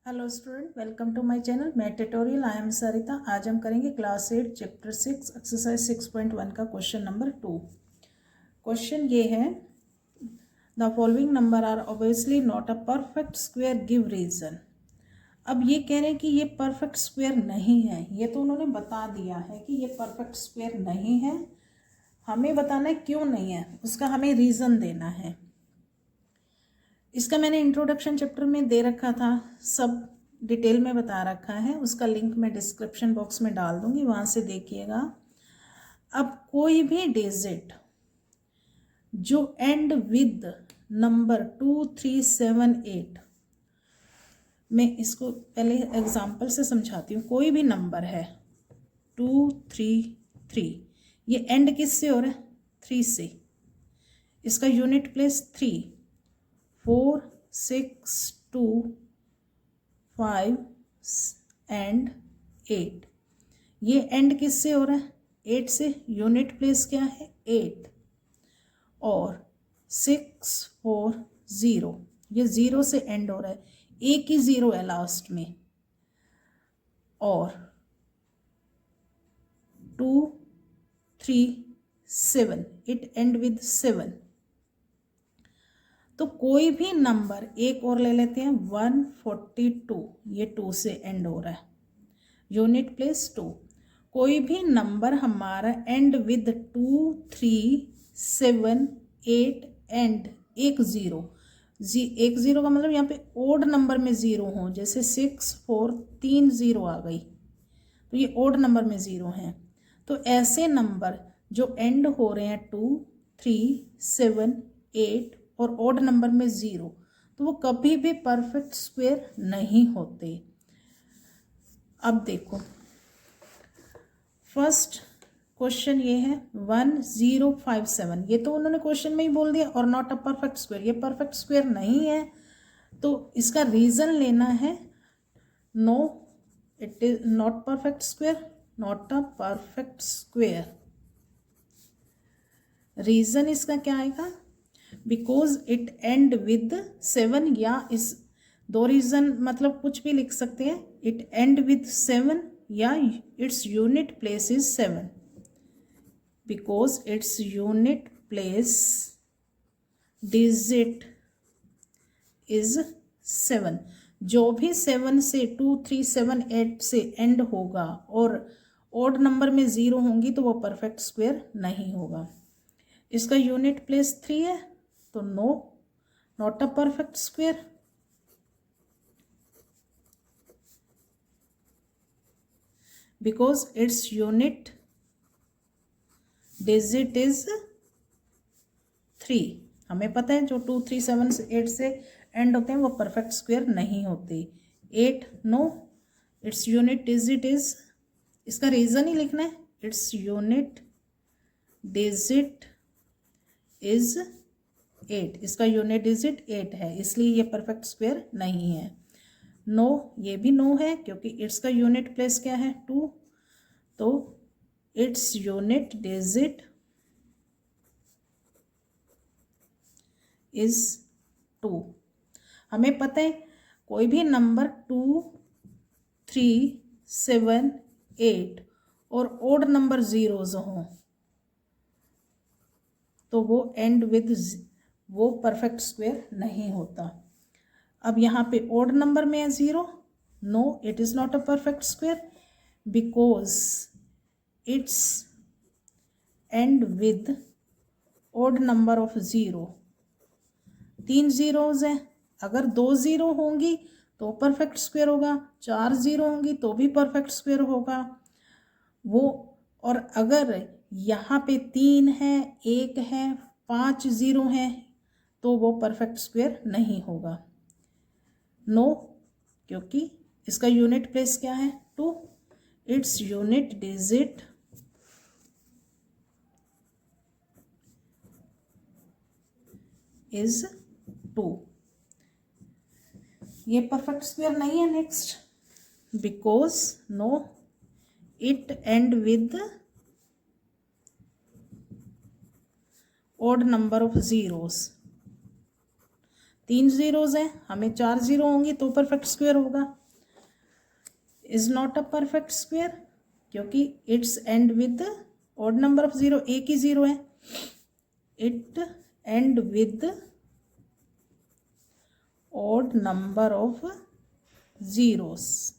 Hello student, welcome to my channel. मैं tutorial I am Sarita. आज हम करेंगे क्लास 8 चैप्टर 6 एक्सरसाइज 6.1 का क्वेश्चन नंबर 2। क्वेश्चन ये है, the following number are obviously not a perfect square, give reason. अब ये कह रहे हैं कि ये परफेक्ट स्क्वायर नहीं है। ये तो उन्होंने बता दिया है कि ये परफेक्ट स्क्वायर नहीं है, हमें बताना है क्यों नहीं है, उसका हमें रीज़न देना है। इसका मैंने इंट्रोडक्शन चैप्टर में दे रखा था, सब डिटेल में बता रखा है, उसका लिंक मैं डिस्क्रिप्शन बॉक्स में डाल दूंगी, वहाँ से देखिएगा। अब कोई भी डिजिट जो एंड विद नंबर 2, 3, 7, 8, मैं इसको पहले एग्जांपल से समझाती हूँ। कोई भी नंबर है 2, 3, 3, ये एंड किससे हो रहा है? 3 से। इसका यूनिट प्लेस 3, 4, 6, 2, 5 एंड 8। ये एंड किससे हो रहा है? 8 से। यूनिट प्लेस क्या है? 8। और 6, 4, 0, ये 0 से एंड हो रहा है, एक ही 0 है लास्ट में। और 2, 3, 7, इट एंड विद 7। तो कोई भी नंबर, एक और ले लेते हैं 142, ये 2 से एंड हो रहा है, यूनिट प्लेस 2। कोई भी नंबर हमारा एंड विद 2, 3, 7, 8 एंड एक 0, एक 0 का मतलब यहाँ पे ओड नंबर में 0 हो, जैसे 6, 4, 3 0 आ गई, तो ये ओड नंबर में 0 हैं। तो ऐसे नंबर जो एंड हो रहे हैं 2, 3, 7, 8 और ओड नंबर में 0, तो वो कभी भी परफेक्ट स्क्वायर नहीं होते। अब देखो, फर्स्ट क्वेश्चन ये है 1057, ये तो उन्होंने क्वेश्चन में ही बोल दिया, और नॉट अ परफेक्ट स्क्वायर, ये परफेक्ट स्क्वायर नहीं है। तो इसका रीजन लेना है। No, it is not perfect square, not a perfect square. Reason इसका क्या आएगा? बिकॉज इट एंड विद 7, या इस दो रीजन मतलब कुछ भी लिख सकते हैं। इट एंड विद 7 या its unit place is 7, because its unit place digit is 7। जो भी 7 से 2, 3, 7, 8 से एंड होगा और ओड नंबर में 0 होंगी, तो वो परफेक्ट स्क्वायर नहीं होगा। इसका यूनिट प्लेस 3 है, तो no, not a perfect square. Because its unit digit is 3। हमें पता है जो 2, 3, 7, 8 से एंड होते हैं वो परफेक्ट स्क्वायर नहीं होते। 8 no, its unit digit is, इसका रीजन ही लिखना है, इट्स यूनिट डिजिट इज 8, इसका यूनिट डिजिट 8 है, इसलिए ये परफेक्ट स्क्वायर नहीं है। नो, ये भी नो है, क्योंकि इट्स का यूनिट प्लेस क्या है? 2, तो इट्स यूनिट डिजिट इज 2। हमें पता है कोई भी नंबर 2, 3, 7, 8 और ओड नंबर 0s हों, तो वो एंड विद वो परफेक्ट स्क्वायर नहीं होता। अब यहाँ पे ओड नंबर में है 0, no, it is not a perfect square, because its end with odd number of 0। 3 zeros हैं, अगर 2 0 होंगी तो परफेक्ट स्क्वायर होगा, 4 0 होंगी तो भी परफेक्ट स्क्वायर होगा वो। और अगर यहाँ पे 3 है, 1 है, 5 0 हैं, तो वो परफेक्ट स्क्वायर नहीं होगा। नो, क्योंकि इसका यूनिट प्लेस क्या है? 2, इट्स यूनिट डिजिट इज 2, ये परफेक्ट स्क्वायर नहीं है। Next, because no, it end with odd number of zeros, 3 zeros हैं, हमें 4 ज़ीरो होंगी तो परफेक्ट स्क्वायर होगा। Is not a perfect square क्योंकि it's end with odd number of zero, एक ही ज़ीरो है। It end with odd number of zeros।